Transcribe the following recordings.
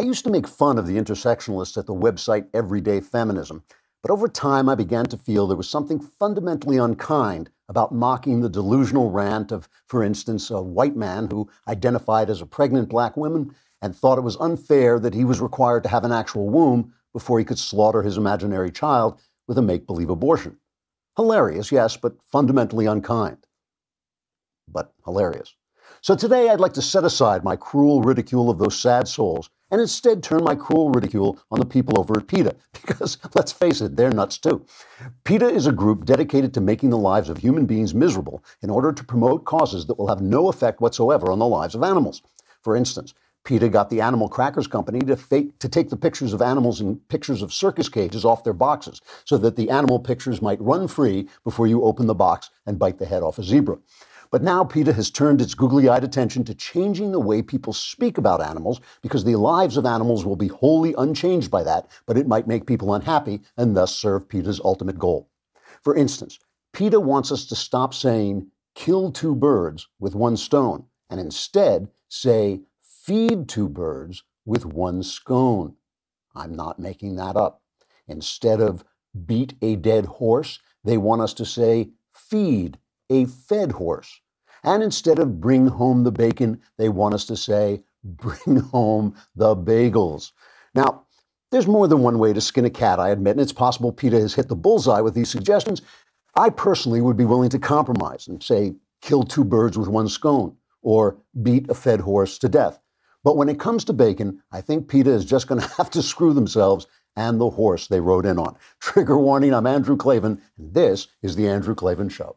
I used to make fun of the intersectionalists at the website Everyday Feminism, but over time I began to feel there was something fundamentally unkind about mocking the delusional rant of, for instance, a white man who identified as a pregnant black woman and thought it was unfair that he was required to have an actual womb before he could slaughter his imaginary child with a make-believe abortion. Hilarious, yes, but fundamentally unkind. But hilarious. So today I'd like to set aside my cruel ridicule of those sad souls and instead turn my cruel ridicule on the people over at PETA, because let's face it, they're nuts too. PETA is a group dedicated to making the lives of human beings miserable in order to promote causes that will have no effect whatsoever on the lives of animals. For instance, PETA got the Animal Crackers Company to take the pictures of animals in pictures of circus cages off their boxes so that the animal pictures might run free before you open the box and bite the head off a zebra. But now PETA has turned its googly-eyed attention to changing the way people speak about animals because the lives of animals will be wholly unchanged by that, but it might make people unhappy and thus serve PETA's ultimate goal. For instance, PETA wants us to stop saying, kill two birds with one stone, and instead say, feed two birds with one scone. I'm not making that up. Instead of beat a dead horse, they want us to say, feed a fed horse. And instead of bring home the bacon, they want us to say, bring home the bagels. Now, there's more than one way to skin a cat, I admit, and it's possible PETA has hit the bullseye with these suggestions. I personally would be willing to compromise and say, kill two birds with one scone, or beat a fed horse to death. But when it comes to bacon, I think PETA is just going to have to screw themselves and the horse they rode in on. Trigger warning, I'm Andrew Klavan, and this is The Andrew Klavan Show.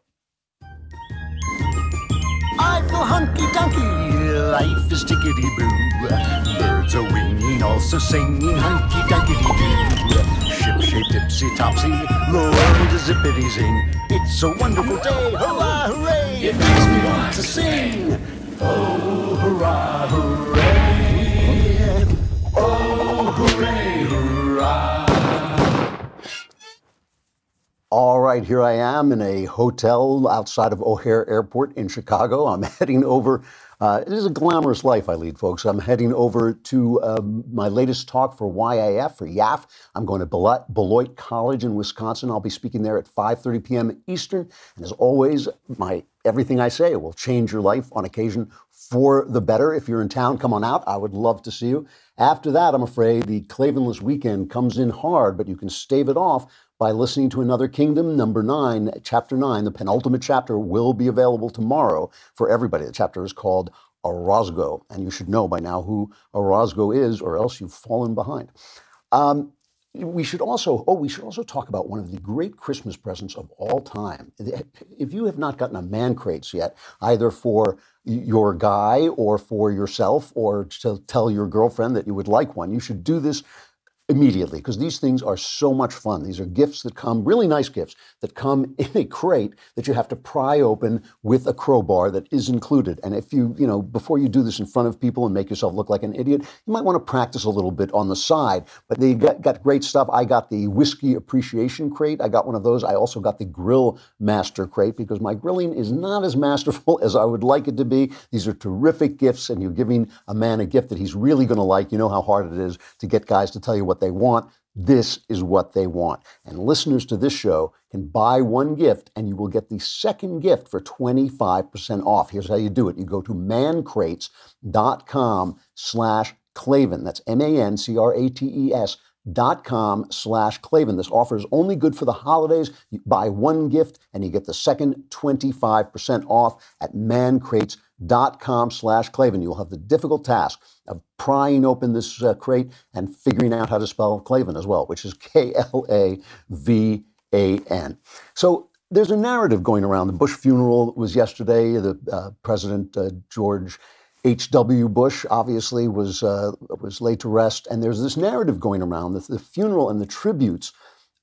I feel hunky-dunky, life is tickety-boo. Birds are winging, also singing hunky-dunky-doo. Ship-shape, tipsy-topsy, the world is zippity-zing. It's a wonderful day, hurrah, hooray! It makes me want to sing. Oh, hurrah, hooray! Oh, hooray, hurrah! All right, here I am in a hotel outside of O'Hare Airport in Chicago. I'm heading over. It is a glamorous life I lead, folks. I'm heading over to my latest talk for YAF, for YAF. I'm going to Beloit College in Wisconsin. I'll be speaking there at 5:30 p.m. Eastern. And as always, everything I say will change your life on occasion for the better. If you're in town, come on out. I would love to see you. After that, I'm afraid the Klavanless weekend comes in hard, but you can stave it off by listening to Another Kingdom, number 9, chapter 9. The penultimate chapter will be available tomorrow for everybody. The chapter is called Orozco, and you should know by now who Orozco is, or else you've fallen behind. We should also talk about one of the great Christmas presents of all time. If you have not gotten a man crates yet, either for your guy or for yourself, or to tell your girlfriend that you would like one, you should do this immediately, because these things are so much fun. These are gifts that come, really nice gifts, that come in a crate that you have to pry open with a crowbar that is included. And if before you do this in front of people and make yourself look like an idiot, you might want to practice a little bit on the side. But they got great stuff. I got the Whiskey Appreciation Crate. I got one of those. I also got the Grill Master Crate, because my grilling is not as masterful as I would like it to be. These are terrific gifts, and you're giving a man a gift that he's really going to like. You know how hard it is to get guys to tell you what they want. This is what they want. And listeners to this show can buy one gift and you will get the second gift for 25% off. Here's how you do it. You go to mancrates.com/Klavan. That's mancrates.com/Klavan. This offer is only good for the holidays. You buy one gift and you get the second 25% off at mancrates.com/Klavan. You'll have the difficult task of prying open this crate and figuring out how to spell Klavan as well, which is Klavan. So there's a narrative going around. The Bush funeral was yesterday. The President George H.W. Bush obviously was laid to rest. And there's this narrative going around that the funeral and the tributes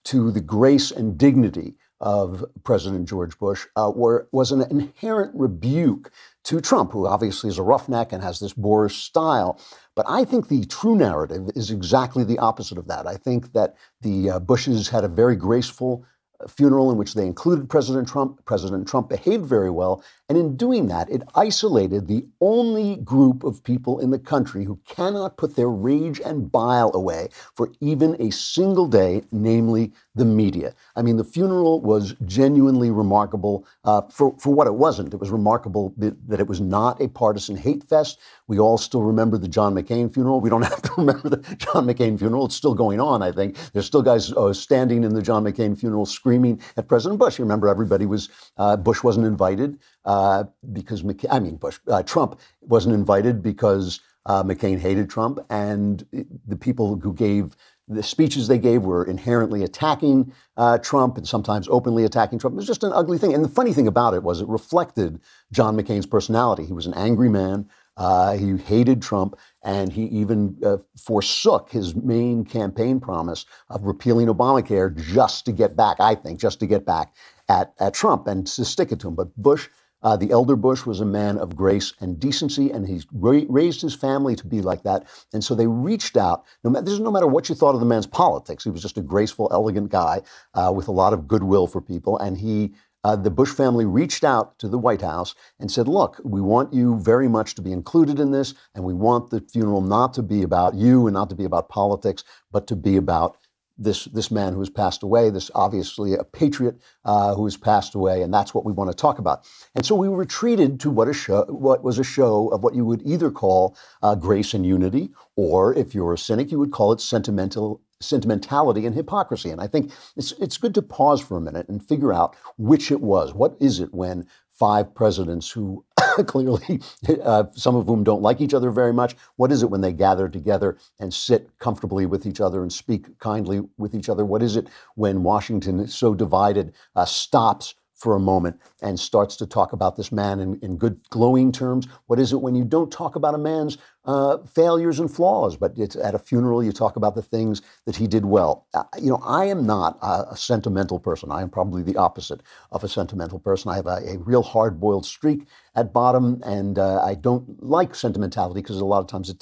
to the grace and dignity of President George Bush was an inherent rebuke to Trump, who obviously is a roughneck and has this boorish style. But I think the true narrative is exactly the opposite of that. I think that the Bushes had a very graceful funeral in which they included President Trump. President Trump behaved very well, And in doing that, it isolated the only group of people in the country who cannot put their rage and bile away for even a single day, namely the media. I mean, the funeral was genuinely remarkable for what it wasn't. It was remarkable that it was not a partisan hate fest. We all still remember the John McCain funeral. We don't have to remember the John McCain funeral. It's still going on, I think. There's still guys standing in the John McCain funeral screaming at President Bush. You remember everybody was, Bush wasn't invited because Trump wasn't invited because McCain hated Trump, and the people who gave the speeches they gave were inherently attacking Trump and sometimes openly attacking Trump. It was just an ugly thing. And the funny thing about it was it reflected John McCain's personality. He was an angry man. He hated Trump, and he even forsook his main campaign promise of repealing Obamacare just to get back, I think, just to get back at Trump and to stick it to him. But Bush, the elder Bush, was a man of grace and decency, and he's raised his family to be like that. And so they reached out. No matter what you thought of the man's politics, he was just a graceful, elegant guy with a lot of goodwill for people. And the Bush family reached out to the White House and said, look, we want you very much to be included in this, and we want the funeral not to be about you and not to be about politics, but to be about this man who has passed away, this obviously a patriot who has passed away, and that's what we want to talk about. And so we were treated to what was a show of what you would either call grace and unity, or if you're a cynic, you would call it sentimentality and hypocrisy. And I think it's good to pause for a minute and figure out which it was. What is it when five presidents who clearly, some of whom don't like each other very much, what is it when they gather together and sit comfortably with each other and speak kindly with each other? What is it when Washington, so divided, stops for a moment and starts to talk about this man in good, glowing terms? What is it when you don't talk about a man's failures and flaws, but it's at a funeral you talk about the things that he did well? I am not a sentimental person. I am probably the opposite of a sentimental person. I have a real hard-boiled streak at bottom, and I don't like sentimentality because a lot of times it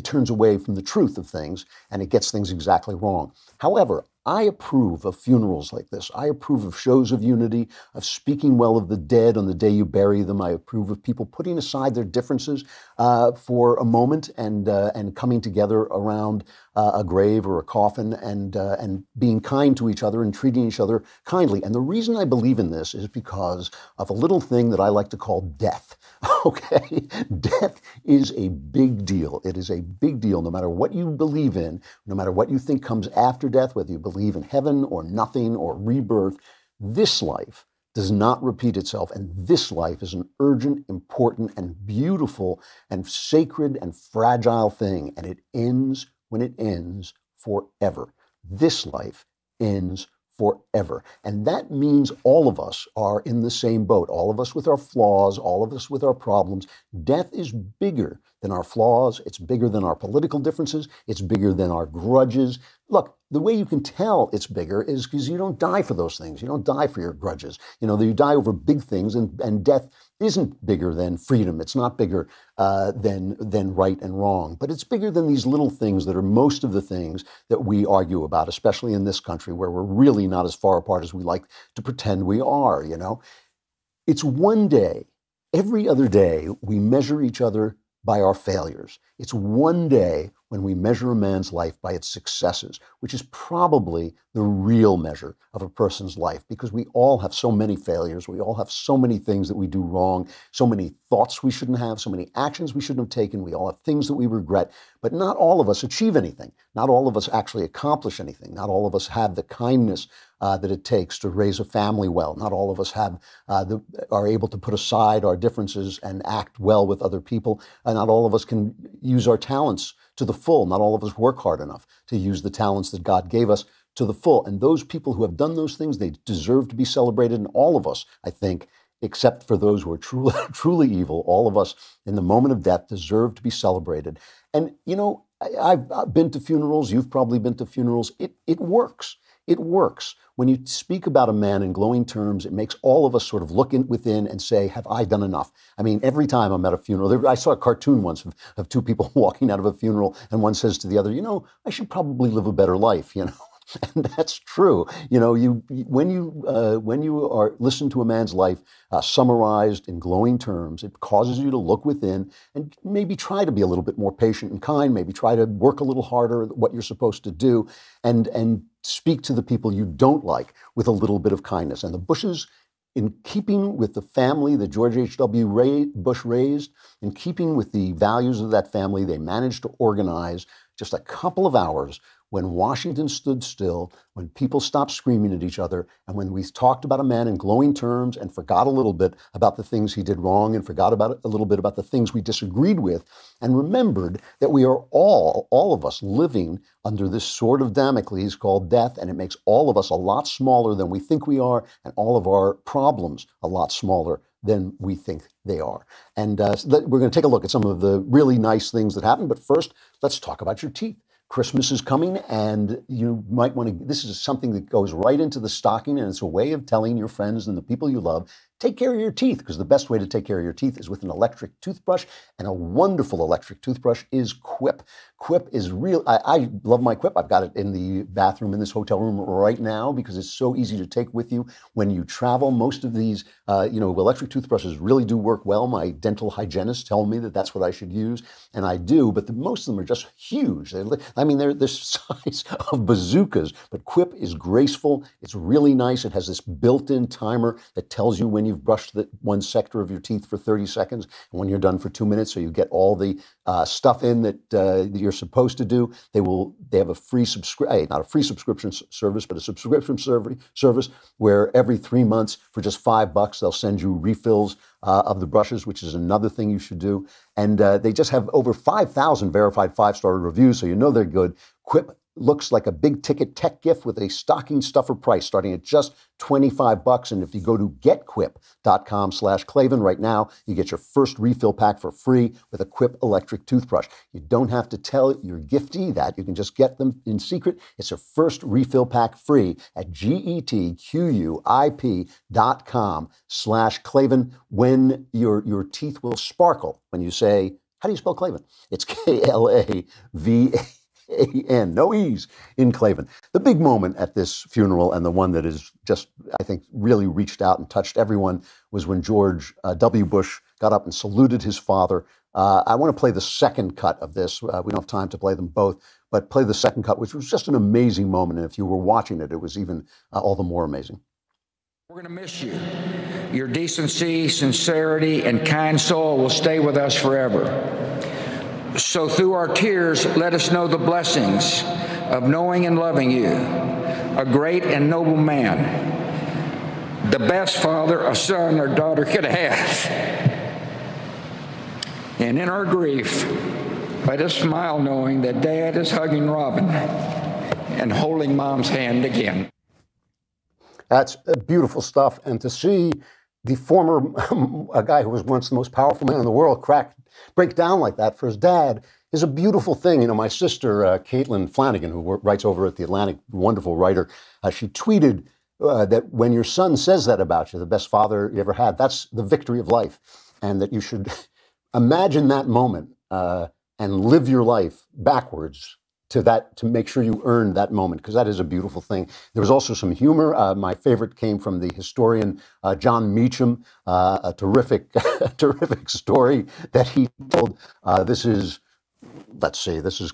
turns away from the truth of things, and it gets things exactly wrong. However, I approve of funerals like this. I approve of shows of unity, of speaking well of the dead on the day you bury them. I approve of people putting aside their differences for a moment and coming together around a grave or a coffin and being kind to each other and treating each other kindly. And the reason I believe in this is because of a little thing that I like to call death. Okay, death is a big deal. It is a big deal no matter what you believe in, no matter what you think comes after death, whether you believe in heaven or nothing or rebirth. This life does not repeat itself, and this life is an urgent, important, and beautiful and sacred and fragile thing, and it ends when it ends forever. This life ends forever. And that means all of us are in the same boat, all of us with our flaws, all of us with our problems. Death is bigger than our flaws. It's bigger than our political differences. It's bigger than our grudges. Look, the way you can tell it's bigger is because you don't die for those things. You don't die for your grudges. You die over big things, and death isn't bigger than freedom. It's not bigger than right and wrong. But it's bigger than these little things that are most of the things that we argue about, especially in this country where we're really not as far apart as we like to pretend we are, It's one day. Every other day, we measure each other by our failures. It's one day when we measure a man's life by its successes, which is probably the real measure of a person's life, because we all have so many failures. We all have so many things that we do wrong, so many thoughts we shouldn't have, so many actions we shouldn't have taken. We all have things that we regret, but not all of us achieve anything. Not all of us actually accomplish anything. Not all of us have the kindness that it takes to raise a family well. Not all of us are able to put aside our differences and act well with other people. Not all of us can use our talents to the full. Not all of us work hard enough to use the talents that God gave us to the full. And those people who have done those things, they deserve to be celebrated. And all of us, I think, except for those who are truly evil, all of us in the moment of death deserve to be celebrated. And, I've been to funerals. You've probably been to funerals. It works. It works. When you speak about a man in glowing terms, it makes all of us sort of look within and say, have I done enough? I mean, every time I'm at a funeral, I saw a cartoon once of two people walking out of a funeral, and one says to the other, I should probably live a better life, And that's true. You know, when you are listen to a man's life summarized in glowing terms, it causes you to look within and maybe try to be a little bit more patient and kind. Maybe try to work a little harder at what you're supposed to do, and speak to the people you don't like with a little bit of kindness. And the Bushes, in keeping with the family that George H.W. Bush raised, in keeping with the values of that family, they managed to organize just a couple of hours when Washington stood still, when people stopped screaming at each other, and when we talked about a man in glowing terms and forgot a little bit about the things he did wrong and forgot about a little bit about the things we disagreed with, and remembered that we are all of us, living under this sword of Damocles called death, and it makes all of us a lot smaller than we think we are, and all of our problems a lot smaller than we think they are. And we're going to take a look at some of the really nice things that happened, but first, let's talk about your teeth. Christmas is coming, and you might want to, this is something that goes right into the stocking, and it's a way of telling your friends and the people you love, take care of your teeth, because the best way to take care of your teeth is with an electric toothbrush, and a wonderful electric toothbrush is Quip. Quip is real. I love my Quip. I've got it in the bathroom in this hotel room right now because it's so easy to take with you when you travel. Most of these, electric toothbrushes really do work well. My dental hygienist tell me that that's what I should use, and I do, but most of them are just huge. They're the size of bazookas, but Quip is graceful. It's really nice. It has this built-in timer that tells you when you've brushed one sector of your teeth for 30 seconds and when you're done for 2 minutes, so you get all the stuff in that you're supposed to do. They have a free not a free subscription service, but a subscription service where every 3 months for just $5 they'll send you refills of the brushes, which is another thing you should do. And they just have over 5,000 verified 5-star reviews, so you know they're good. Quip looks like a big ticket tech gift with a stocking stuffer price starting at just $25. And if you go to getquip.com/Klavan right now, you get your first refill pack for free with a Quip electric toothbrush. You don't have to tell your giftee that. You can just get them in secret. It's your first refill pack free at getquip.com/Klavan when your teeth will sparkle when you say, how do you spell Klavan? It's Klavan. No E's in Klavan. The big moment at this funeral, and the one that is just, I think, really reached out and touched everyone, was when George W. Bush got up and saluted his father. I want to play the second cut of this. We don't have time to play them both, but play the second cut, which was just an amazing moment. And if you were watching it, it was even all the more amazing. We're going to miss you. Your decency, sincerity, and kind soul will stay with us forever. So through our tears, let us know the blessings of knowing and loving you, a great and noble man, the best father a son or daughter could have. And in our grief, let us smile knowing that Dad is hugging Robin and holding Mom's hand again. That's beautiful stuff. And to see the former, a guy who was once the most powerful man in the world, break down like that for his dad is a beautiful thing. You know, my sister, Caitlin Flanagan, who writes over at The Atlantic, wonderful writer, she tweeted that when your son says that about you, the best father you ever had, that's the victory of life. And that you should imagine that moment and live your life backwards to make sure you earn that moment, because that is a beautiful thing. There was also some humor. My favorite came from the historian John Meacham, a terrific story that he told. This is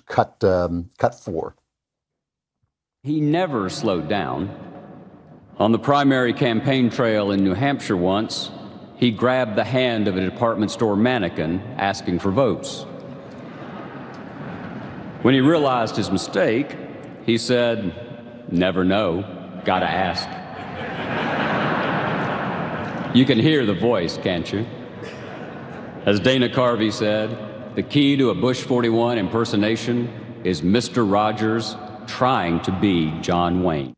cut 4. He never slowed down. On the primary campaign trail in New Hampshire once, he grabbed the hand of a department store mannequin asking for votes. When he realized his mistake, he said, "Never know, gotta ask." You can hear the voice, can't you? As Dana Carvey said, the key to a Bush 41 impersonation is Mr. Rogers trying to be John Wayne.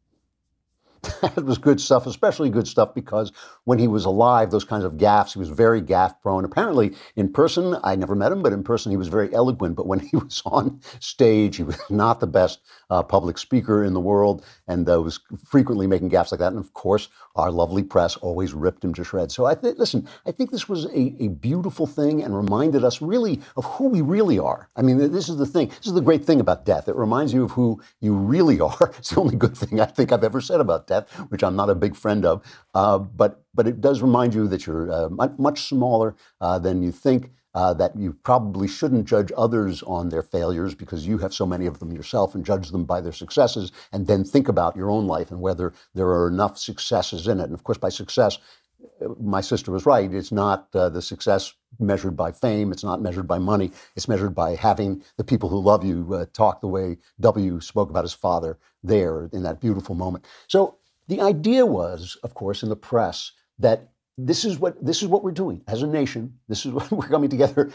That was good stuff, especially good stuff because when he was alive, those kinds of gaffes, he was very gaffe prone. Apparently, in person, I never met him, but in person, he was very eloquent. But when he was on stage, he was not the best public speaker in the world and was frequently making gaffes like that. And of course, our lovely press always ripped him to shreds. So I think this was a beautiful thing and reminded us really of who we really are. I mean, this is the thing. This is the great thing about death. It reminds you of who you really are. It's the only good thing I think I've ever said about death, which I'm not a big friend of. But it does remind you that you're much smaller than you think, that you probably shouldn't judge others on their failures because you have so many of them yourself, and judge them by their successes, and then think about your own life and whether there are enough successes in it. And of course, by success, my sister was right. It's not the success measured by fame. It's not measured by money. It's measured by having the people who love you talk the way W spoke about his father there in that beautiful moment. So the idea was, of course, in the press that this is what we're doing as a nation. This is what we're coming together.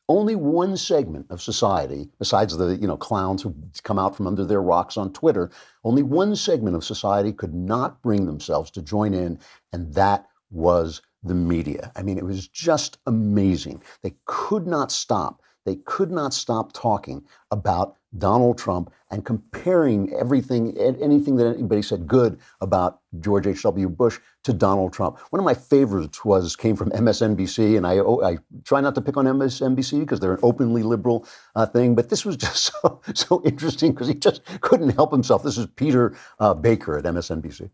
Only one segment of society, besides the clowns who come out from under their rocks on Twitter, only one segment of society could not bring themselves to join in, and that was the media. I mean, it was just amazing. They could not stop. They could not stop talking about Donald Trump and comparing anything that anybody said good about George H.W. Bush to Donald Trump. One of my favorites came from MSNBC, and I try not to pick on MSNBC because they're an openly liberal thing, but this was just so interesting because he just couldn't help himself. This is Peter Baker at MSNBC.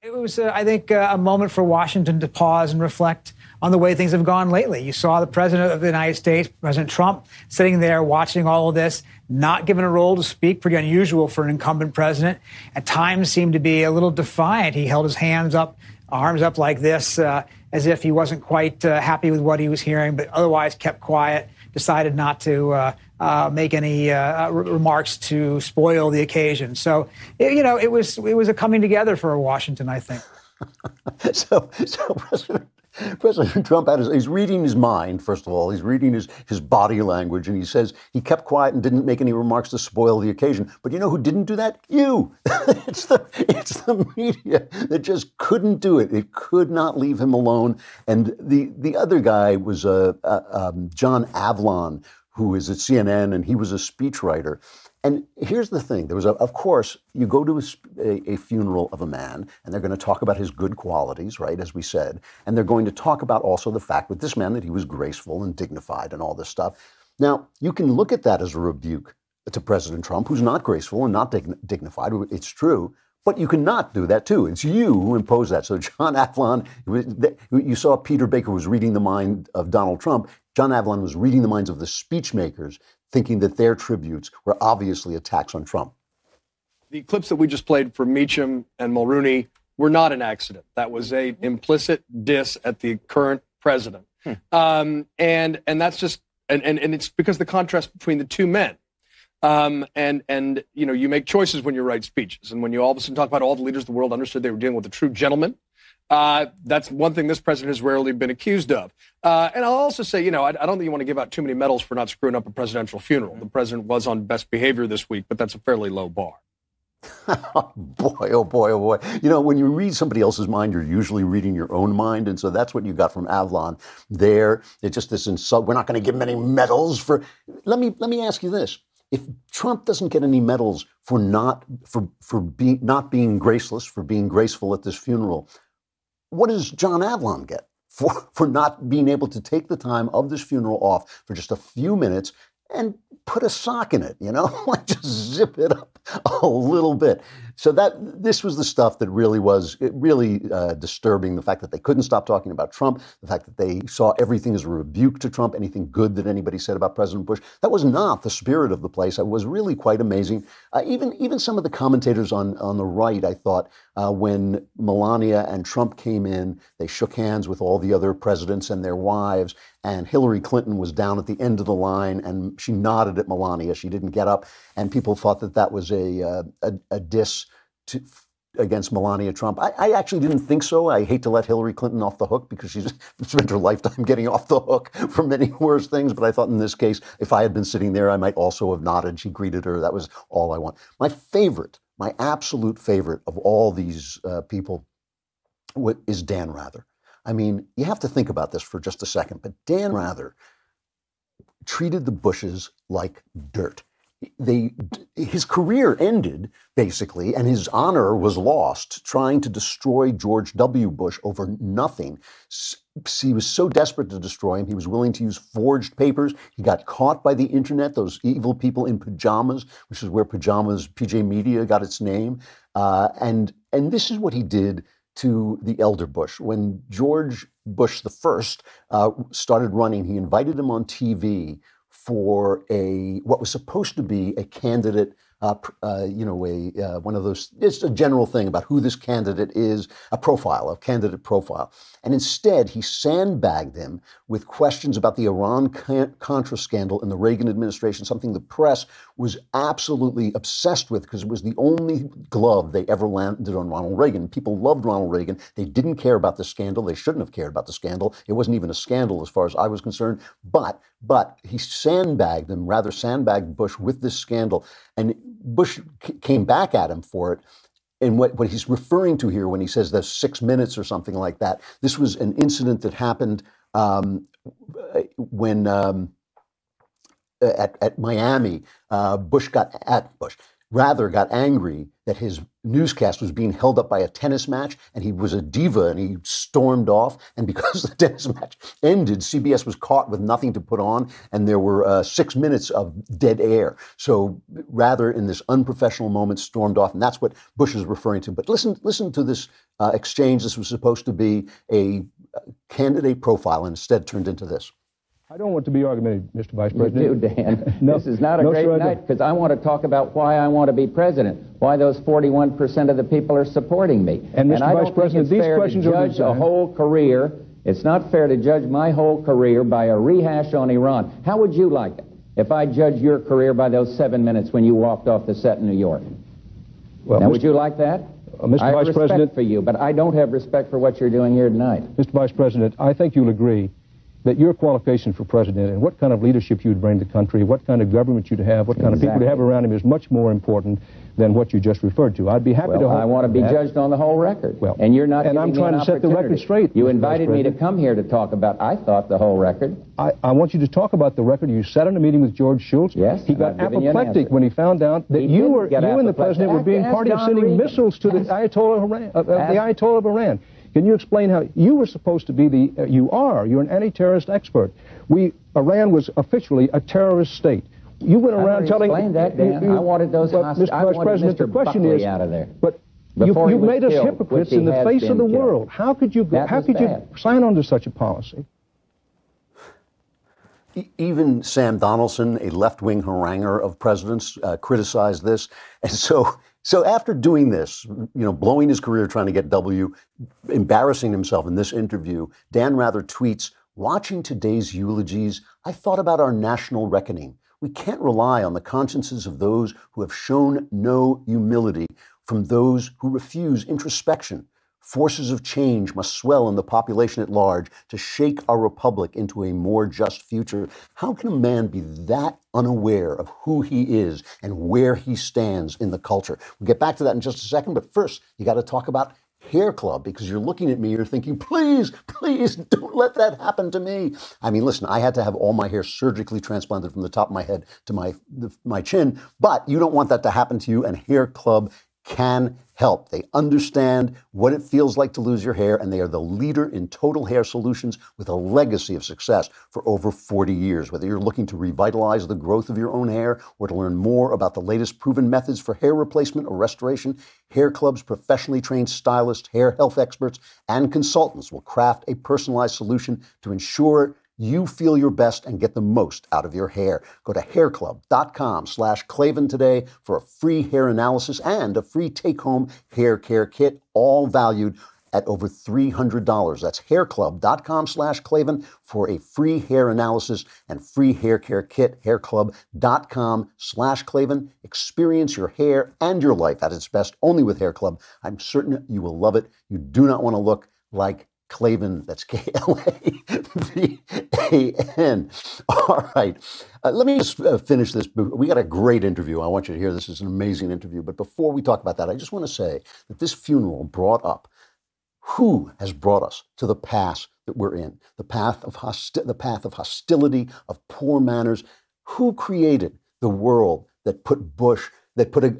It was, I think, a moment for Washington to pause and reflect on the way things have gone lately. You saw the president of the United States, President Trump, sitting there watching all of this, not given a role to speak, pretty unusual for an incumbent president. At times seemed to be a little defiant. He held his arms up like this, as if he wasn't quite happy with what he was hearing, but otherwise kept quiet, decided not to make any remarks to spoil the occasion. So, it was a coming together for Washington, I think. So President Trump he's reading his mind, first of all. He's reading his body language, and he says he kept quiet and didn't make any remarks to spoil the occasion. But you know who didn't do that? You. It's the media that just couldn't do it. It could not leave him alone. And the other guy was John Avlon, who is at CNN, and he was a speechwriter. And here's the thing. There was, of course, you go to a funeral of a man, and they're going to talk about his good qualities, right, as we said. And they're going to talk about also the fact with this man that he was graceful and dignified and all this stuff. Now, you can look at that as a rebuke to President Trump, who's not graceful and not dignified. It's true. But you cannot do that, too. It's you who impose that. So John Avlon, you saw Peter Baker was reading the mind of Donald Trump. John Avlon was reading the minds of the speech makers, thinking that their tributes were obviously attacks on Trump. The clips that we just played from Meacham and Mulrooney were not an accident. That was a implicit diss at the current president. And that's just, and it's because the contrast between the two men. And you make choices when you write speeches. And when you all of a sudden talk about all the leaders of the world understood they were dealing with a true gentleman, that's one thing this president has rarely been accused of. And I'll also say, I don't think you want to give out too many medals for not screwing up a presidential funeral. The president was on best behavior this week, but that's a fairly low bar. Boy, oh boy, oh boy. When you read somebody else's mind, you're usually reading your own mind. And so that's what you got from Avlon there. It's just this insult. We're not going to give him any medals for. Let me ask you this. If Trump doesn't get any medals for not being graceless, for being graceful at this funeral, what does John Avlon get for not being able to take the time of this funeral off for just a few minutes and put a sock in it, like just zip it up a little bit. So this was the stuff that really was disturbing. The fact that they couldn't stop talking about Trump, the fact that they saw everything as a rebuke to Trump, anything good that anybody said about President Bush. That was not the spirit of the place. It was really quite amazing. Even some of the commentators on the right, I thought, when Melania and Trump came in, they shook hands with all the other presidents and their wives, and Hillary Clinton was down at the end of the line, and she nodded at Melania. She didn't get up, and people thought that was a diss against Melania Trump. I actually didn't think so. I hate to let Hillary Clinton off the hook because she's spent her lifetime getting off the hook for many worse things. But I thought in this case, if I had been sitting there, I might also have nodded. She greeted her. That was all I want. My favorite my absolute favorite of all these people is Dan Rather. I mean, you have to think about this for just a second, but Dan Rather treated the Bushes like dirt. His career ended, basically, and his honor was lost trying to destroy George W. Bush over nothing. He was so desperate to destroy him, he was willing to use forged papers. He got caught by the internet, those evil people in pajamas, which is where PJ Media got its name. And this is what he did to the elder Bush. When George Bush I started running, he invited him on TV for what was supposed to be a candidate, one of those, it's a general thing about who this candidate is, a candidate profile. And instead, he sandbagged him with questions about the Iran-Contra scandal in the Reagan administration, something the press was absolutely obsessed with because it was the only glove they ever landed on Ronald Reagan. People loved Ronald Reagan. They didn't care about the scandal. They shouldn't have cared about the scandal. It wasn't even a scandal as far as I was concerned. But he sandbagged Bush with this scandal. And Bush came back at him for it. And what he's referring to here when he says there's 6 minutes or something like that, this was an incident that happened when at Miami, Rather got angry that his newscast was being held up by a tennis match, and he was a diva, and he stormed off. And because the tennis match ended, CBS was caught with nothing to put on, and there were 6 minutes of dead air. So Rather, in this unprofessional moment, stormed off, and that's what Bush is referring to. But listen to this exchange. This was supposed to be a candidate profile, and instead turned into this. I don't want to be argumentative, Mr. Vice President. You do, Dan. No, this is not a great night, because I want to talk about why I want to be president, why those 41% of the people are supporting me. And Mr. I Vice don't President, think it's these fair questions to are judge a whole career. It's not fair to judge my whole career by a rehash on Iran. How would you like it if I judged your career by those 7 minutes when you walked off the set in New York? Well, now, would you like that? Mr. I have Vice respect President, for you, but I don't have respect for what you're doing here tonight. Mr. Vice President, I think you'll agree that your qualification for president and what kind of leadership you'd bring to the country, what kind of government you'd have, what kind of people you have around him is much more important than what you just referred to. I'd be happy to... I want to be judged on the whole record. Well, and you're not and I'm trying to set the record straight. You invited me to come here to talk about, I thought, the whole record. I want you to talk about the record. You sat in a meeting with George Shultz. Yes. He got apoplectic when he found out that you and the president were being party of sending missiles to the Ayatollah of Iran. Can you explain how you were supposed to be you're an anti-terrorist expert. Iran was officially a terrorist state. You went around telling... Explain that, Dan. I wanted those hostages. Mr. Vice President, the question is... out of there. But you made us hypocrites in the face of the world. How could you sign on to such a policy? Even Sam Donaldson, a left-wing haranguer of presidents, criticized this. And so after doing this, blowing his career trying to get W, embarrassing himself in this interview, Dan Rather tweets, "Watching today's eulogies, I thought about our national reckoning. We can't rely on the consciences of those who have shown no humility from those who refuse introspection. Forces of change must swell in the population at large to shake our republic into a more just future." How can a man be that unaware of who he is and where he stands in the culture? We'll get back to that in just a second, but first, you got to talk about Hair Club, because you're looking at me, you're thinking, please, please don't let that happen to me. I mean, listen, I had to have all my hair surgically transplanted from the top of my head to my chin, but you don't want that to happen to you, and Hair Club can help. They understand what it feels like to lose your hair, and they are the leader in total hair solutions with a legacy of success for over 40 years. Whether you're looking to revitalize the growth of your own hair or to learn more about the latest proven methods for hair replacement or restoration, Hair Club's professionally trained stylists, hair health experts, and consultants will craft a personalized solution to ensure you feel your best and get the most out of your hair. Go to hairclub.com/Klavan today for a free hair analysis and a free take-home hair care kit, all valued at over $300. That's hairclub.com/Klavan for a free hair analysis and free hair care kit. Hairclub.com/Klavan. Experience your hair and your life at its best only with Hair Club. I'm certain you will love it. You do not want to look like Klavan, that's Klavan. K-A-N. All right. Let me just finish this. We got a great interview. I want you to hear this. It's an amazing interview. But before we talk about that, I just want to say that this funeral brought up who has brought us to the pass that we're in, the path of hostility, of poor manners. Who created the world that put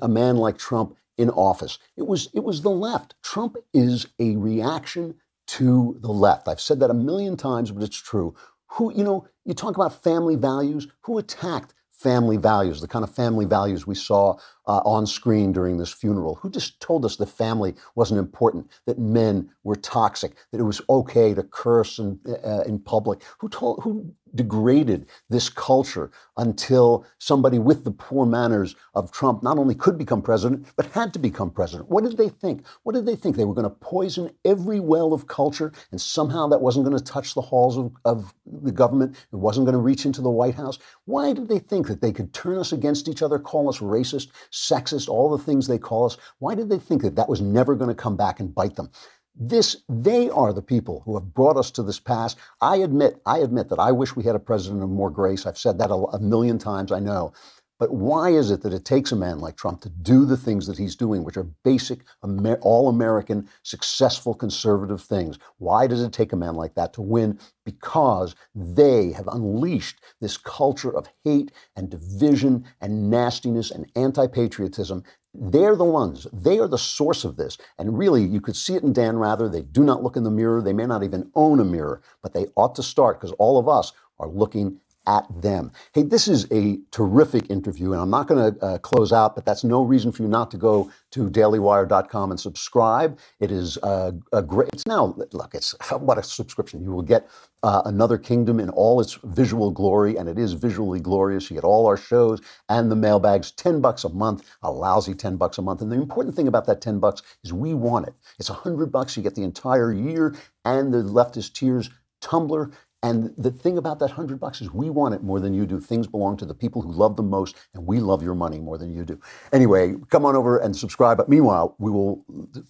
a man like Trump in office? It was the left. Trump is a reaction to the left. I've said that a million times, but it's true. You talk about family values. Who attacked family values, the kind of family values we saw on screen during this funeral? Who just told us that family wasn't important, that men were toxic, that it was okay to curse in public? Who degraded this culture until somebody with the poor manners of Trump not only could become president, but had to become president? What did they think? What did they think? They were going to poison every well of culture, and somehow that wasn't going to touch the halls of the government? It wasn't going to reach into the White House? Why did they think that they could turn us against each other, call us racist, sexist, all the things they call us? Why did they think that that was never going to come back and bite them? They are the people who have brought us to this pass. I admit that I wish we had a president of more grace. I've said that a million times, I know. But why is it that it takes a man like Trump to do the things that he's doing, which are basic, all-American, successful, conservative things? Why does it take a man like that to win? Because they have unleashed this culture of hate and division and nastiness and anti-patriotism. They're the ones. They are the source of this. And really, you could see it in Dan Rather. They do not look in the mirror. They may not even own a mirror, but they ought to start, because all of us are looking at them. Hey, this is a terrific interview, and I'm not going to close out, but that's no reason for you not to go to dailywire.com and subscribe. It is a great, it's now, look, it's what a subscription. You will get Another Kingdom in all its visual glory, and it is visually glorious. You get all our shows and the mailbags, $10 a month, a lousy $10 a month. And the important thing about that $10 is we want it. It's $100. You get the entire year and the Leftist Tears tumbler. And the thing about that $100 is we want it more than you do. Things belong to the people who love them most, and we love your money more than you do. Anyway, come on over and subscribe. But meanwhile, we will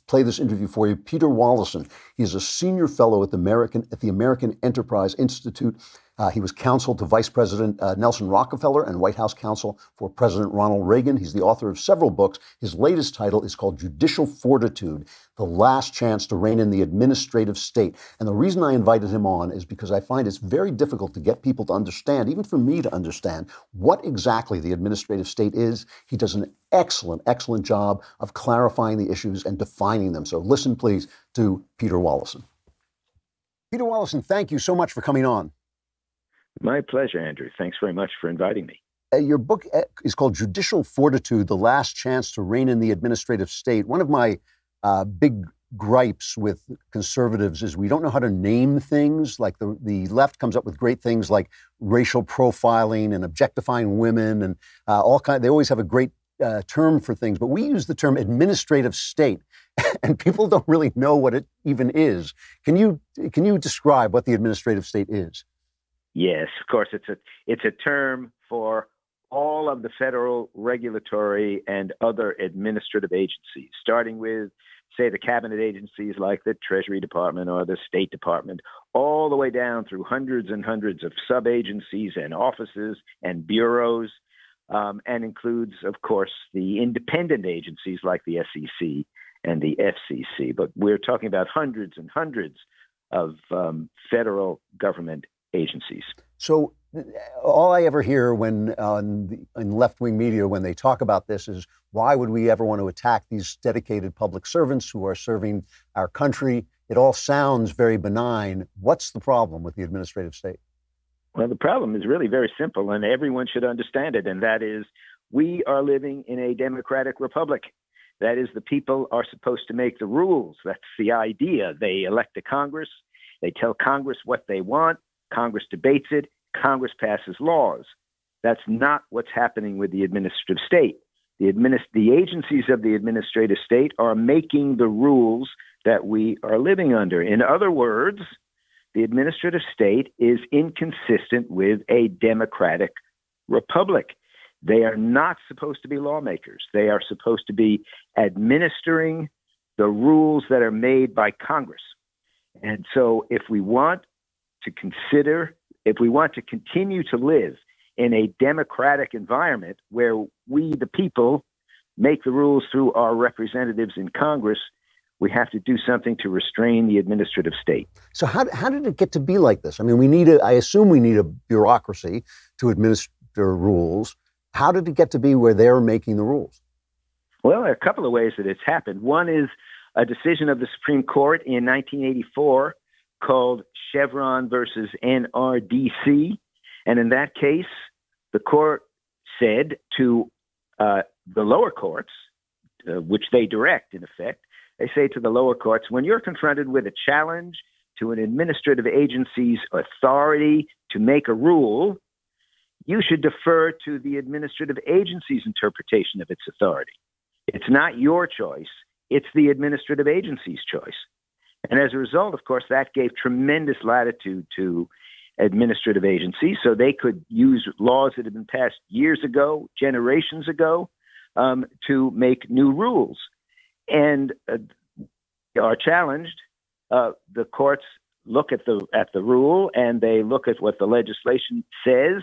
play this interview for you. Peter Wallison, he is a senior fellow at the American Enterprise Institute. He was counsel to Vice President Nelson Rockefeller and White House counsel for President Ronald Reagan. He's the author of several books. His latest title is called Judicial Fortitude: The Last Chance to Rein in the Administrative State. And the reason I invited him on is because I find it's very difficult to get people to understand, even for me to understand, what exactly the administrative state is. He does an excellent, excellent job of clarifying the issues and defining them. So listen, please, to Peter Wallison. Peter Wallison, thank you so much for coming on. My pleasure, Andrew. Thanks very much for inviting me. Your book is called Judicial Fortitude: The Last Chance to Rein in the Administrative State. One of my big gripes with conservatives is we don't know how to name things. Like the left comes up with great things like racial profiling and objectifying women and all kinds. They always have a great term for things, but we use the term administrative state, and people don't really know what it even is. Can you describe what the administrative state is? Yes, of course. It's a term for all of the federal regulatory and other administrative agencies, starting with, say, the cabinet agencies like the Treasury Department or the State Department, all the way down through hundreds and hundreds of sub-agencies and offices and bureaus, and includes, of course, the independent agencies like the SEC and the FCC. But we're talking about hundreds and hundreds of federal government agencies. So all I ever hear when in left-wing media when they talk about this is, why would we ever want to attack these dedicated public servants who are serving our country? It all sounds very benign. What's the problem with the administrative state? Well, the problem is really very simple, and everyone should understand it, and that is we are living in a democratic republic. That is, the people are supposed to make the rules. That's the idea. They elect a Congress. They tell Congress what they want. Congress debates it. Congress passes laws. That's not what's happening with the administrative state. The agencies of the administrative state are making the rules that we are living under. In other words, the administrative state is inconsistent with a democratic republic. They are not supposed to be lawmakers. They are supposed to be administering the rules that are made by Congress. And so if we want to consider if we want to continue to live in a democratic environment where we, the people, make the rules through our representatives in Congress, we have to do something to restrain the administrative state. So how did it get to be like this? I mean, I assume we need a bureaucracy to administer rules. How did it get to be where they're making the rules? Well, there are a couple of ways that it's happened. One is a decision of the Supreme Court in 1984 called Chevron versus NRDC. And in that case, the court said to the lower courts, which they direct, in effect, they say to the lower courts, when you're confronted with a challenge to an administrative agency's authority to make a rule, you should defer to the administrative agency's interpretation of its authority. It's not your choice. It's the administrative agency's choice. And as a result, of course, that gave tremendous latitude to administrative agencies so they could use laws that had been passed years ago, generations ago, to make new rules. And are challenged. The courts look at the rule and they look at what the legislation says,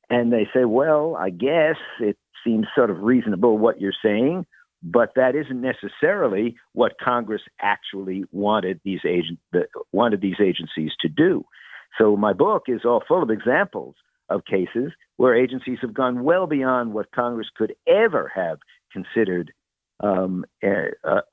and they say, well, I guess it seems sort of reasonable what you're saying, but that isn't necessarily what Congress actually wanted these agencies to do. So my book is all full of examples of cases where agencies have gone well beyond what Congress could ever have considered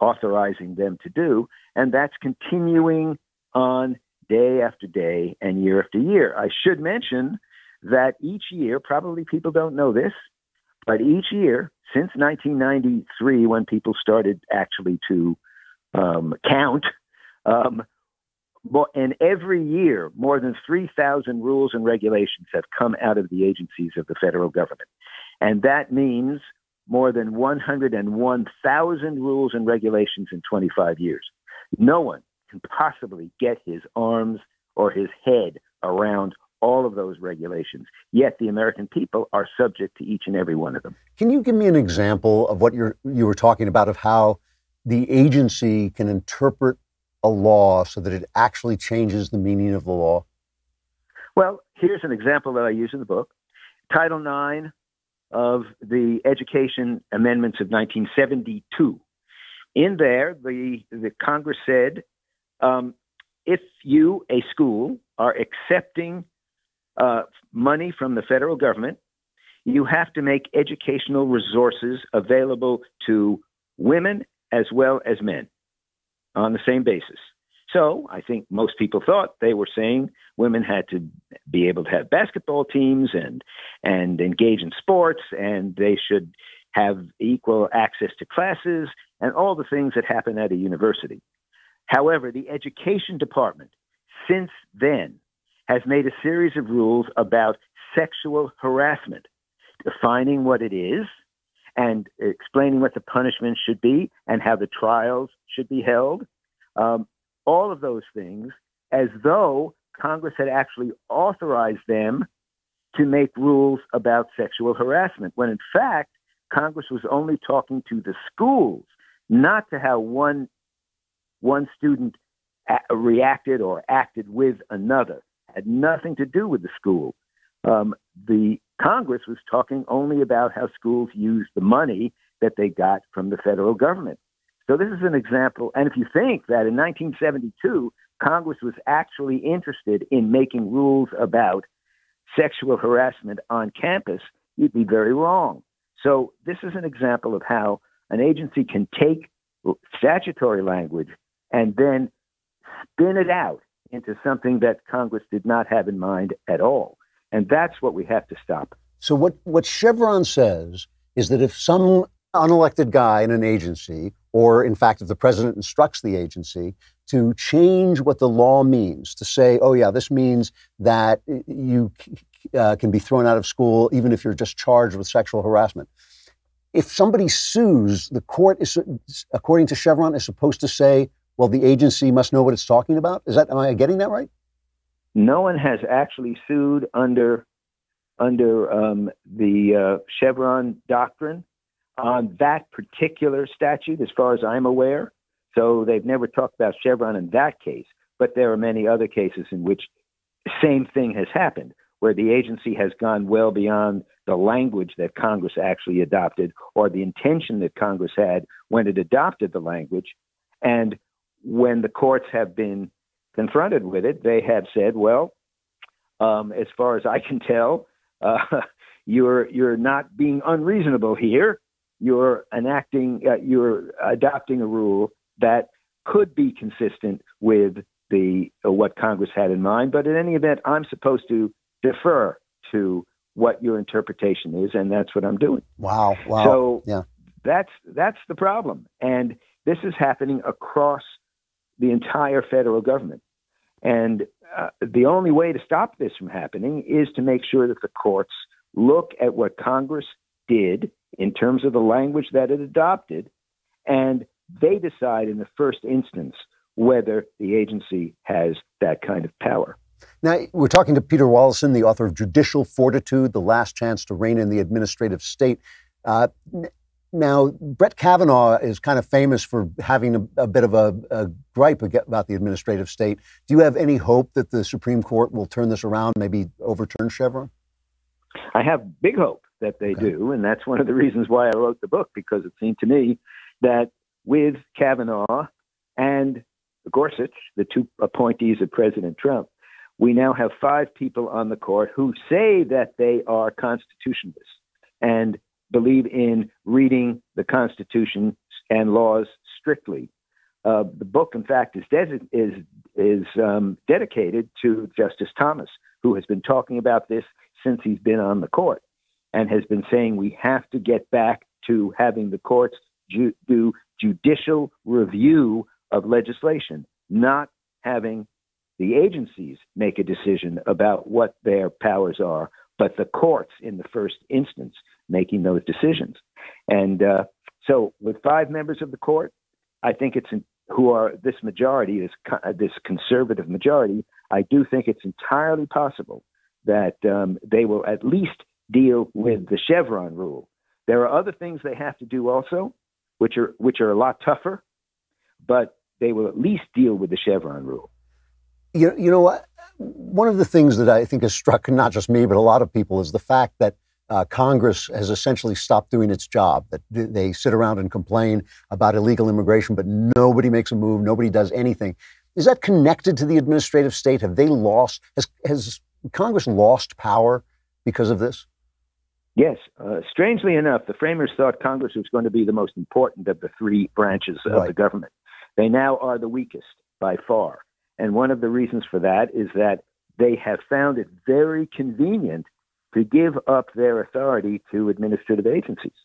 authorizing them to do. And that's continuing on day after day and year after year. I should mention that each year, probably people don't know this, but each year since 1993, when people started actually to count, and every year, more than 3,000 rules and regulations have come out of the agencies of the federal government. And that means more than 101,000 rules and regulations in 25 years. No one can possibly get his arms or his head around all of those regulations. Yet the American people are subject to each and every one of them. Can you give me an example of what you were talking about, of how the agency can interpret a law so that it actually changes the meaning of the law? Well, here's an example that I use in the book. Title IX of the Education Amendments of 1972. In there, the Congress said, if you, a school, are accepting money from the federal government, you have to make educational resources available to women as well as men on the same basis. So I think most people thought they were saying women had to be able to have basketball teams and engage in sports, and they should have equal access to classes and all the things that happen at a university. However, the education department since then has made a series of rules about sexual harassment, defining what it is and explaining what the punishment should be and how the trials should be held. All of those things, as though Congress had actually authorized them to make rules about sexual harassment, when in fact, Congress was only talking to the schools, not to how one student reacted or acted with another. Had nothing to do with the school. The Congress was talking only about how schools used the money that they got from the federal government. So this is an example. And if you think that in 1972, Congress was actually interested in making rules about sexual harassment on campus, you'd be very wrong. So this is an example of how an agency can take statutory language and then spin it out into something that Congress did not have in mind at all. And that's what we have to stop. So what Chevron says is that if some unelected guy in an agency, or in fact, if the president instructs the agency to change what the law means, to say, oh yeah, this means that you can be thrown out of school even if you're just charged with sexual harassment. If somebody sues, the court is, according to Chevron, is supposed to say, well, the agency must know what it's talking about. Am I getting that right? No one has actually sued under the Chevron doctrine on that particular statute, as far as I'm aware. So they've never talked about Chevron in that case, but there are many other cases in which same thing has happened, where the agency has gone well beyond the language that Congress actually adopted or the intention that Congress had when it adopted the language. And when the courts have been confronted with it, they have said, well, as far as I can tell, you're not being unreasonable here. You're adopting a rule that could be consistent with what Congress had in mind. But in any event, I'm supposed to defer to what your interpretation is, and that's what I'm doing. Wow. So yeah, that's the problem. And this is happening across the entire federal government. And the only way to stop this from happening is to make sure that the courts look at what Congress did in terms of the language that it adopted, and they decide in the first instance whether the agency has that kind of power. Now, we're talking to Peter Wallison, the author of Judicial Fortitude, The Last Chance to Reign in the Administrative State. Now, Brett Kavanaugh is kind of famous for having a bit of a gripe about the administrative state. Do you have any hope that the Supreme Court will turn this around, maybe overturn Chevron? I have big hope that they do, and that's one of the reasons why I wrote the book, because it seemed to me that with Kavanaugh and Gorsuch, the two appointees of President Trump, we now have 5 people on the court who say that they are constitutionalists and believe in reading the Constitution and laws strictly. The book, in fact, is dedicated to Justice Thomas, who has been talking about this since he's been on the court and has been saying we have to get back to having the courts do judicial review of legislation, not having the agencies make a decision about what their powers are, but the courts in the first instance making those decisions. And so with 5 members of the court, I think who are this majority, this conservative majority, I do think it's entirely possible that they will at least deal with the Chevron rule. There are other things they have to do also, which are a lot tougher, but they will at least deal with the Chevron rule. You know what? One of the things that I think has struck not just me, but a lot of people is the fact that Congress has essentially stopped doing its job, that they sit around and complain about illegal immigration, but nobody makes a move, nobody does anything. Is that connected to the administrative state? Have they lost, has Congress lost power because of this? Yes. Strangely enough, the framers thought Congress was going to be the most important of the 3 branches of the government. They now are the weakest by far. And one of the reasons for that is that they have found it very convenient to give up their authority to administrative agencies.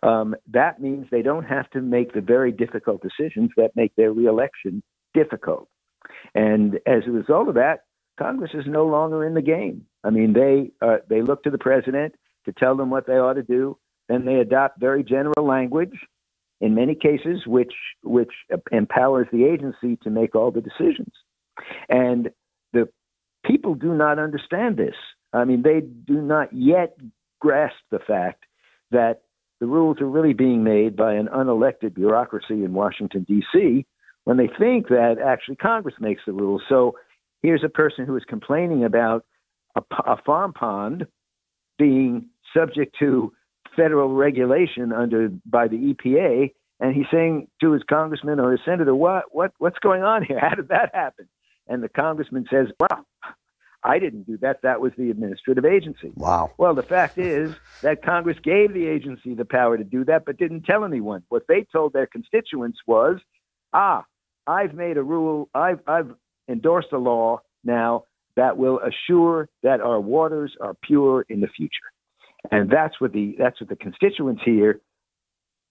That means they don't have to make the very difficult decisions that make their reelection difficult. And as a result of that, Congress is no longer in the game. I mean, they look to the president to tell them what they ought to do, then they adopt very general language, in many cases, which empowers the agency to make all the decisions. And the people do not understand this. I mean, they do not yet grasp the fact that the rules are really being made by an unelected bureaucracy in Washington, D.C., when they think that actually Congress makes the rules. So here's a person who is complaining about a farm pond being subject to federal regulation by the EPA, and he's saying to his congressman or his senator, what's going on here? How did that happen? And the congressman says, well, I didn't do that. That was the administrative agency. Wow. Well, the fact is that Congress gave the agency the power to do that, but didn't tell anyone. What they told their constituents was, I've made a rule, I've endorsed a law now that will assure that our waters are pure in the future. And that's what the constituents hear.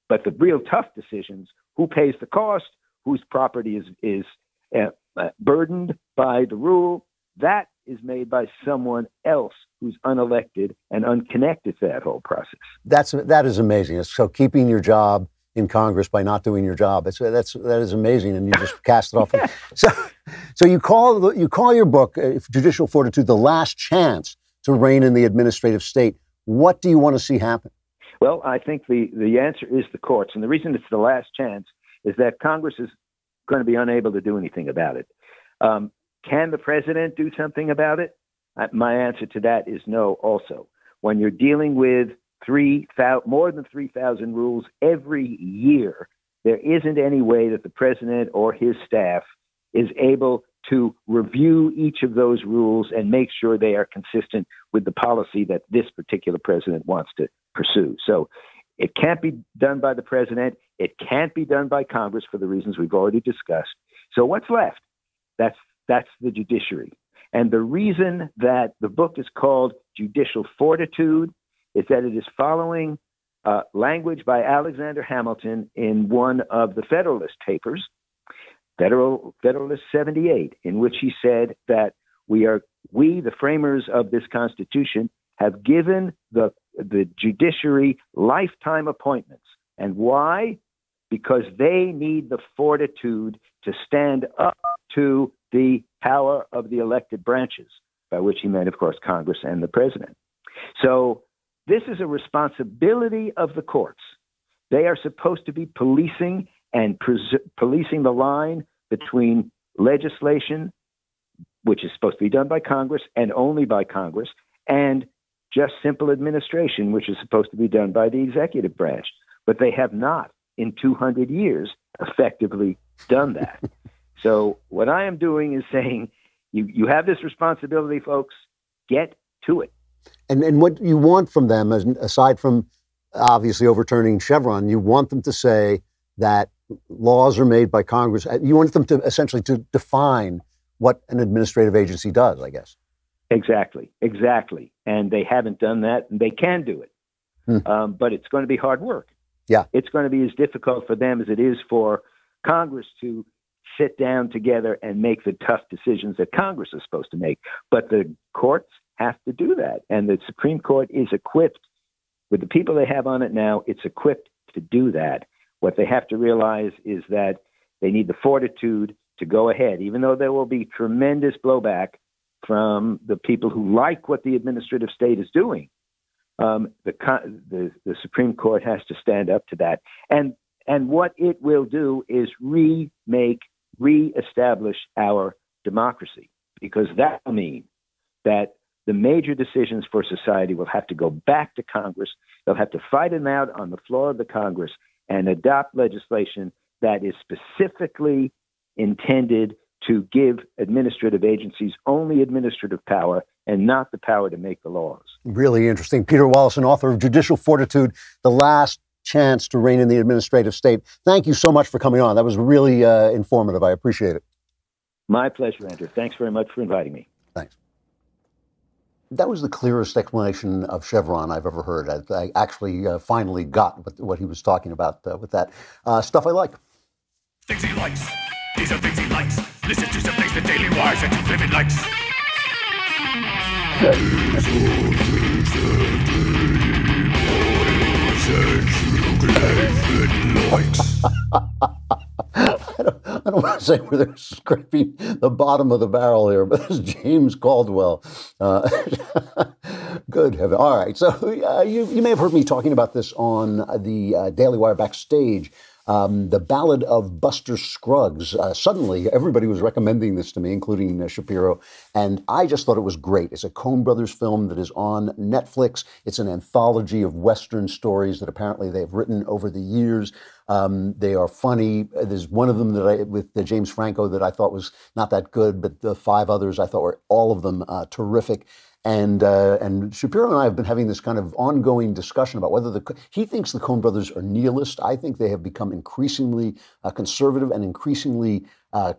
But the real tough decisions, who pays the cost, whose property is burdened by the rule, that is made by someone else who's unelected and unconnected to that whole process. That is amazing. So keeping your job in Congress by not doing your job, that is amazing, and you just cast it off. Yeah. So you call your book Judicial Fortitude, The Last Chance to Reign in the Administrative State. What do you want to see happen? Well, I think the answer is the courts. And the reason it's the last chance is that Congress is going to be unable to do anything about it. Can the president do something about it? My answer to that is no also. When you're dealing with more than 3,000 rules every year, there isn't any way that the president or his staff is able to review each of those rules and make sure they are consistent with the policy that this particular president wants to pursue. So it can't be done by the president. It can't be done by Congress for the reasons we've already discussed. So what's left? That's the judiciary. And the reason that the book is called Judicial Fortitude is that it is following language by Alexander Hamilton in one of the Federalist Papers, Federalist 78, in which he said that we, the framers of this Constitution, have given the judiciary lifetime appointments. And why? Because they need the fortitude to stand up to the power of the elected branches, by which he meant, of course, Congress and the president. So this is a responsibility of the courts. They are supposed to be policing and policing the line between legislation, which is supposed to be done by Congress and only by Congress, and just simple administration, which is supposed to be done by the executive branch. But they have not, in 200 years, effectively done that. So what I am doing is saying, you have this responsibility, folks, get to it. And what you want from them, aside from obviously overturning Chevron, you want them to say that laws are made by Congress. You want them to essentially to define what an administrative agency does, I guess. Exactly. And they haven't done that, and they can do it. But it's going to be hard work. Yeah. It's going to be as difficult for them as it is for Congress to sit down together and make the tough decisions that Congress is supposed to make. But the courts have to do that. And the Supreme Court is equipped, with the people they have on it now, it's equipped to do that. What they have to realize is that they need the fortitude to go ahead, even though there will be tremendous blowback from the people who like what the administrative state is doing. The Supreme Court has to stand up to that. And what it will do is reestablish our democracy, because that will mean that the major decisions for society will have to go back to Congress. They'll have to fight them out on the floor of the Congress and adopt legislation that is specifically intended to give administrative agencies only administrative power and not the power to make the laws. Really interesting. Peter Wallison, author of Judicial Fortitude, The Last Chance to Reign in the Administrative State. Thank you so much for coming on. That was really informative. I appreciate it. My pleasure, Andrew. Thanks very much for inviting me. Thanks. That was the clearest explanation of Chevron I've ever heard. I actually finally got what he was talking about with that. Stuff I like. Things he likes. These are things he likes. Listen to some things the Daily Wires and Klavan likes. I don't want to say where they're scraping the bottom of the barrel here, but this is James Caldwell. Good heaven. All right. So you may have heard me talking about this on the Daily Wire Backstage. The Ballad of Buster Scruggs. Suddenly, everybody was recommending this to me, including Shapiro, and I just thought it was great. It's a Coen Brothers film that is on Netflix. It's an anthology of Western stories that apparently they've written over the years. They are funny. There's one of them that with James Franco that I thought was not that good, but the 5 others I thought were all of them terrific. And Shapiro and I have been having this kind of ongoing discussion about whether he thinks the Coen Brothers are nihilist. I think they have become increasingly conservative and increasingly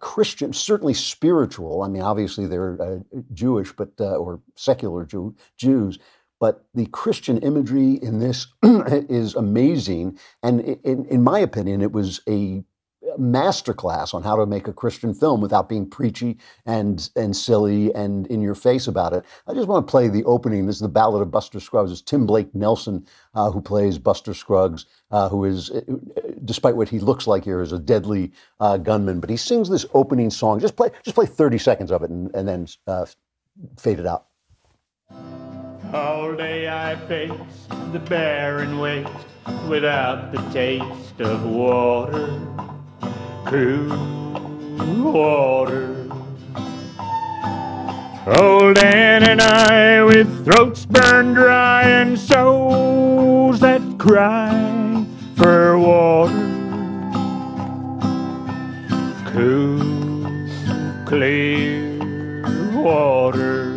Christian, certainly spiritual. I mean, obviously they're Jewish, but or secular Jews. But the Christian imagery in this is amazing. And in my opinion, it was a masterclass on how to make a Christian film without being preachy and silly and in your face about it. I just want to play the opening. This is the Ballad of Buster Scruggs. It's Tim Blake Nelson who plays Buster Scruggs, who is, despite what he looks like here, is a deadly gunman. But he sings this opening song. Just play 30 seconds of it and then fade it out. All day I face the barren waste without the taste of water. Cool water. Old Dan and I, with throats burned dry and souls that cry for water, cool, clear water.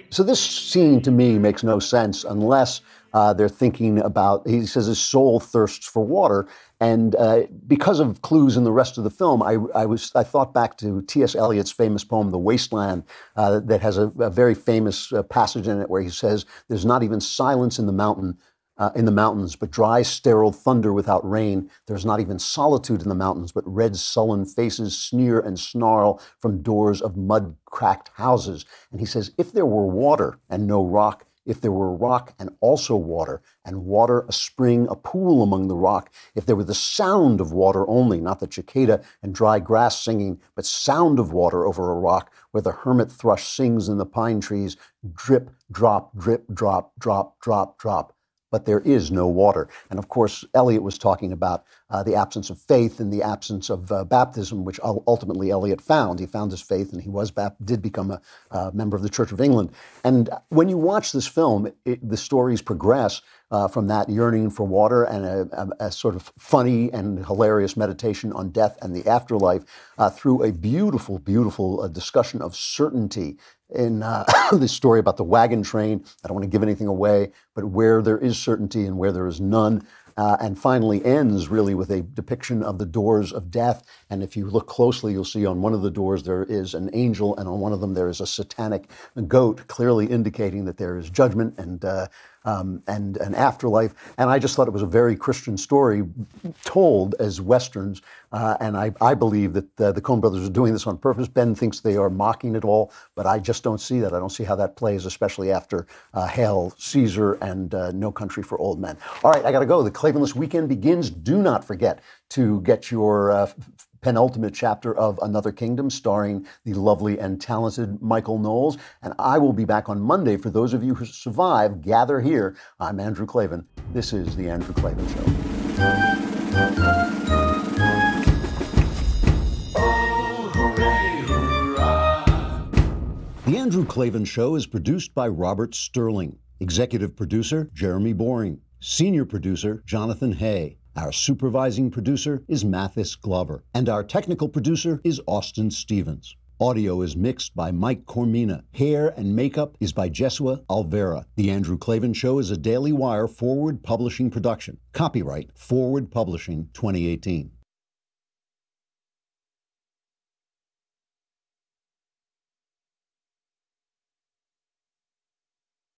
So this scene to me makes no sense unless they're thinking about, he says his soul thirsts for water. And because of clues in the rest of the film, I thought back to T.S. Eliot's famous poem, The Wasteland, that has a very famous passage in it where he says, "There's not even silence in the mountains, but dry, sterile thunder without rain. There's not even solitude in the mountains, but red, sullen faces sneer and snarl from doors of mud-cracked houses." And he says, if there were water and no rock, if there were rock and also water, and water, a spring, a pool among the rock, if there were the sound of water only, not the cicada and dry grass singing, but sound of water over a rock, where the hermit thrush sings in the pine trees, drip, drop, drip, drop, drop, drop, drop. But there is no water. And of course, Eliot was talking about the absence of faith and the absence of baptism, which ultimately Eliot found. He found his faith, and he did become a member of the Church of England. And when you watch this film, the stories progress from that yearning for water and a sort of funny and hilarious meditation on death and the afterlife through a beautiful, beautiful discussion of certainty in this story about the wagon train. I don't want to give anything away, but where there is certainty and where there is none. And finally ends really with a depiction of the doors of death. And if you look closely, you'll see on one of the doors there is an angel, and on one of them there is a satanic goat, clearly indicating that there is judgment and an afterlife. And I just thought it was a very Christian story told as Westerns. And I believe that the Coen brothers are doing this on purpose. Ben thinks they are mocking it all, but I just don't see that. I don't see how that plays, especially after Hail Caesar and No Country for Old Men. All right, I got to go. The Klavanless weekend begins. Do not forget to get your penultimate chapter of Another Kingdom, starring the lovely and talented Michael Knowles. And I will be back on Monday. For those of you who survive, gather here. I'm Andrew Klavan. This is The Andrew Klavan Show. The Andrew Klavan Show is produced by Robert Sterling. Executive producer, Jeremy Boring. Senior producer, Jonathan Hay. Our supervising producer is Mathis Glover. And our technical producer is Austin Stevens. Audio is mixed by Mike Cormina. Hair and makeup is by Jesua Alvera. The Andrew Klavan Show is a Daily Wire Forward Publishing production. Copyright Forward Publishing 2018.